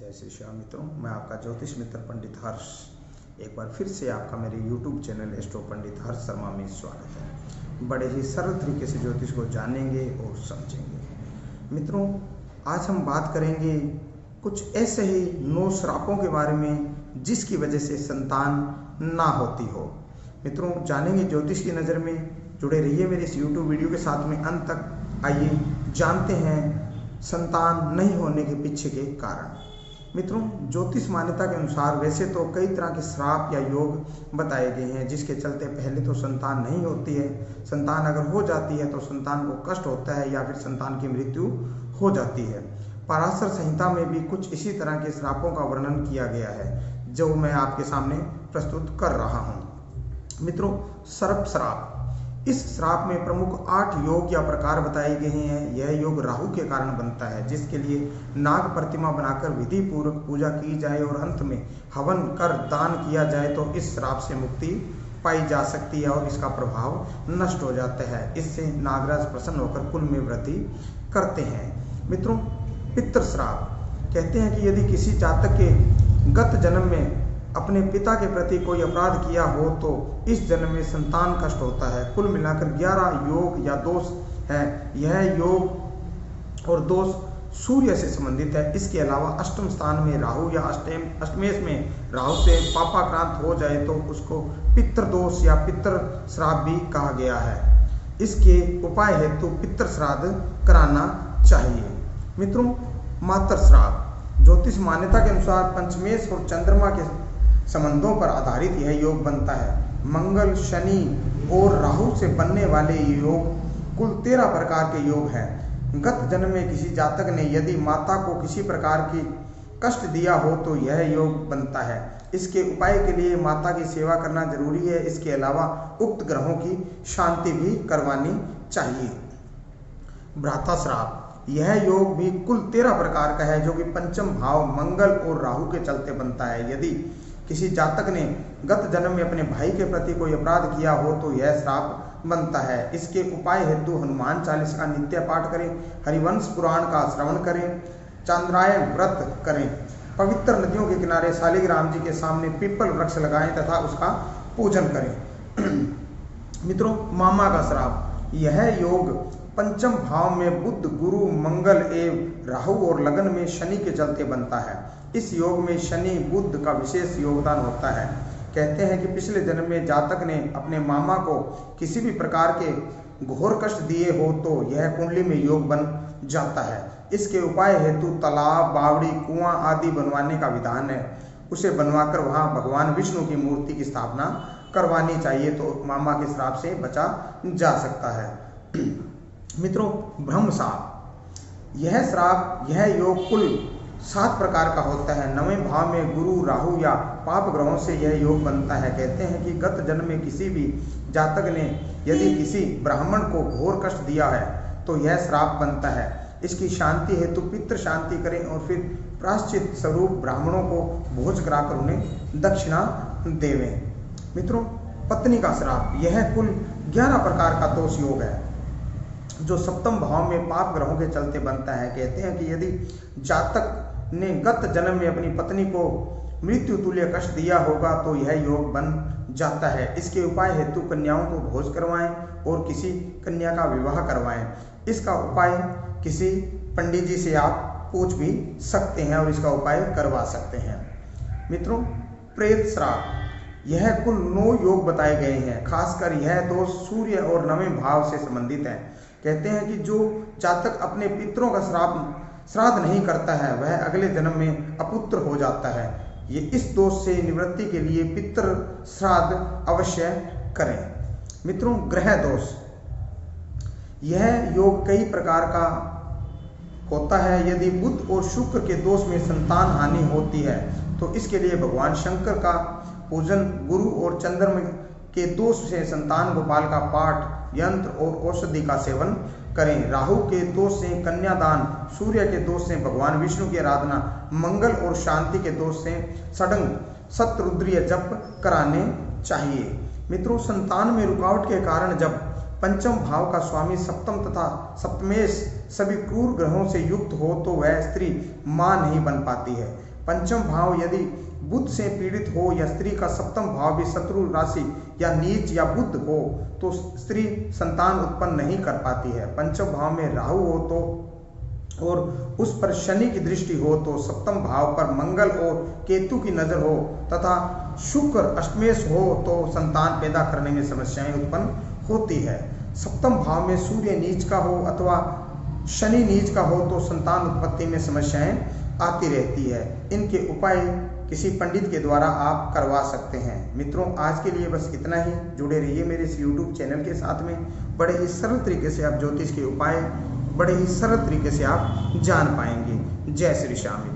जय श्री श्याम मित्रों, मैं आपका ज्योतिष मित्र पंडित हर्ष एक बार फिर से आपका मेरे YouTube चैनल एस्ट्रो पंडित हर्ष शर्मा में स्वागत है। बड़े ही सरल तरीके से ज्योतिष को जानेंगे और समझेंगे। मित्रों, आज हम बात करेंगे कुछ ऐसे ही 9 श्रापों के बारे में जिसकी वजह से संतान ना होती हो। मित्रों, जानेंगे ज्योतिष की नज़र में। जुड़े रहिए मेरे इस YouTube वीडियो के साथ में अंत तक। आइए जानते हैं संतान नहीं होने के पीछे के कारण। मित्रों, ज्योतिष मान्यता के अनुसार वैसे तो कई तरह के श्राप या योग बताए गए हैं जिसके चलते पहले तो संतान नहीं होती है। संतान अगर हो जाती है तो संतान को कष्ट होता है या फिर संतान की मृत्यु हो जाती है। पराशर संहिता में भी कुछ इसी तरह के श्रापों का वर्णन किया गया है जो मैं आपके सामने प्रस्तुत कर रहा हूँ। मित्रों, सर्प श्राप। इस श्राप में प्रमुख 8 योग या प्रकार बताए गए हैं। यह योग राहु के कारण बनता है, जिसके लिए नाग प्रतिमा बनाकर विधि पूर्वक पूजा की जाए और अंत में हवन कर दान किया जाए तो इस श्राप से मुक्ति पाई जा सकती है और इसका प्रभाव नष्ट हो जाता है। इससे नागराज प्रसन्न होकर कुल में वृद्धि करते हैं। मित्रों, पितृ श्राप। कहते हैं कि यदि किसी जातक के गत जन्म में अपने पिता के प्रति कोई अपराध किया हो तो इस जन्म में संतान कष्ट होता है। कुल मिलाकर 11 योग या दोष हैं। यह योग और दोष सूर्य से संबंधित है। इसके अलावा अष्टम स्थान में राहु या अष्टमेश में राहु से पापाक्रांत हो जाए तो उसको पितृदोष या पितृ श्राप भी कहा गया है। इसके उपाय हेतु पितृ श्राद्ध कराना चाहिए। मित्रों, मातृ श्राप। ज्योतिष मान्यता के अनुसार पंचमेश और चंद्रमा के संबंधों पर आधारित यह योग बनता है। मंगल, शनि और राहु से बनने वाले ये योग कुल 13 प्रकार के योग हैं। गत जन्म में किसी जातक ने यदि माता को किसी प्रकार की कष्ट दिया हो तो यह योग बनता है। इसके उपाय के लिए माता की सेवा करना जरूरी है। इसके अलावा उक्त ग्रहों की शांति भी करवानी चाहिए। भ्राता श्राप। यह योग भी कुल 13 प्रकार का है जो कि पंचम भाव मंगल और राहु के चलते बनता है। यदि किसी जातक ने गत जन्म में अपने भाई के प्रति कोई अपराध किया हो तो यह श्राप बनता है। इसके उपाय हेतु हनुमान चालीसा का नित्य पाठ करें, हरिवंश पुराण का श्रवण करें, चांद्रायण व्रत करें, पवित्र नदियों के किनारे शालिग्राम जी के सामने पीपल वृक्ष लगाएं तथा उसका पूजन करें। मित्रों, मामा का श्राप। यह योग पंचम भाव में बुध, गुरु, मंगल एवं राहु और लगन में शनि के चलते बनता है। इस योग में शनि बुध का विशेष योगदान होता है। कहते हैं कि पिछले जन्म में जातक ने अपने मामा को किसी भी प्रकार के घोर कष्ट दिए हो तो यह कुंडली में योग बन जाता है। इसके उपाय हेतु तालाब, बावड़ी, कुआं आदि बनवाने का विधान है। उसे बनवाकर वहां भगवान विष्णु की मूर्ति की स्थापना करवानी चाहिए तो मामा के श्राप से बचा जा सकता है। मित्रों, ब्रह्म श्राप। यह योग कुल 7 प्रकार का होता है। 9वें भाव में गुरु, राहु या पाप ग्रहों से यह योग बनता है। कहते हैं कि गत जन्म में किसी भी जातक ने यदि किसी ब्राह्मण को घोर कष्ट दिया है तो यह श्राप बनता है। इसकी शांति हेतु पितृ शांति करें और फिर प्रायश्चित स्वरूप ब्राह्मणों को भोज कराकर उन्हें दक्षिणा देवें। मित्रों, पत्नी का श्राप। यह कुल 11 प्रकार का दोष योग है जो सप्तम भाव में पाप ग्रहों के चलते बनता है। कहते हैं कि यदि जातक ने गत जन्म में अपनी पत्नी को मृत्यु तुल्य कष्ट दिया होगा तो यह योग बन जाता है। इसके उपाय हेतु कन्याओं को भोज करवाएं और किसी कन्या का विवाह करवाएं। इसका उपाय किसी पंडित जी से आप पूछ भी सकते हैं और इसका उपाय करवा सकते हैं। मित्रों, प्रेत श्राप। यह कुल 9 योग बताए गए हैं। खासकर यह दोष सूर्य और 9वें भाव से संबंधित है। कहते हैं कि जो जातक अपने पितरों का श्राद्ध नहीं करता है वह अगले जन्म में अपुत्र हो जाता है। ये इस दोष से निवृत्ति के लिए पितृ श्राद्ध अवश्य करें। मित्रों, ग्रह दोष। यह योग कई प्रकार का होता है। यदि बुध और शुक्र के दोष में संतान हानि होती है तो इसके लिए भगवान शंकर का पूजन, गुरु और चंद्रमा के दोष से संतान गोपाल का पाठ, यंत्र और औषधि का सेवन करें। राहु के दोष से कन्यादान, सूर्य के दोष से भगवान विष्णु की आराधना, मंगल और शांति के दोष से षडंग शतरुद्रीय जप कराने चाहिए। मित्रों, संतान में रुकावट के कारण जब पंचम भाव का स्वामी सप्तम तथा सप्तमेश सभी क्रूर ग्रहों से युक्त हो तो वह स्त्री मां नहीं बन पाती है। पंचम भाव यदि बुध से पीड़ित हो या स्त्री का सप्तम भाव भी शत्रु राशि या नीच या बुध हो तो स्त्री संतान उत्पन्न नहीं कर पाती है। पंचम भाव में राहु हो तो और उस पर शनि की दृष्टि हो तो सप्तम भाव पर मंगल और केतु की नजर हो तथा शुक्र अष्टमेश हो तो संतान पैदा करने में समस्याएं उत्पन्न होती है। सप्तम भाव में सूर्य नीच का हो अथवा शनि नीच का हो तो संतान उत्पत्ति में समस्याएं आती रहती है। इनके उपाय किसी पंडित के द्वारा आप करवा सकते हैं। मित्रों, आज के लिए बस इतना ही। जुड़े रहिए मेरे इस YouTube चैनल के साथ में। बड़े ही सरल तरीके से आप ज्योतिष के उपाय बड़े ही सरल तरीके से आप जान पाएंगे। जय श्री श्याम।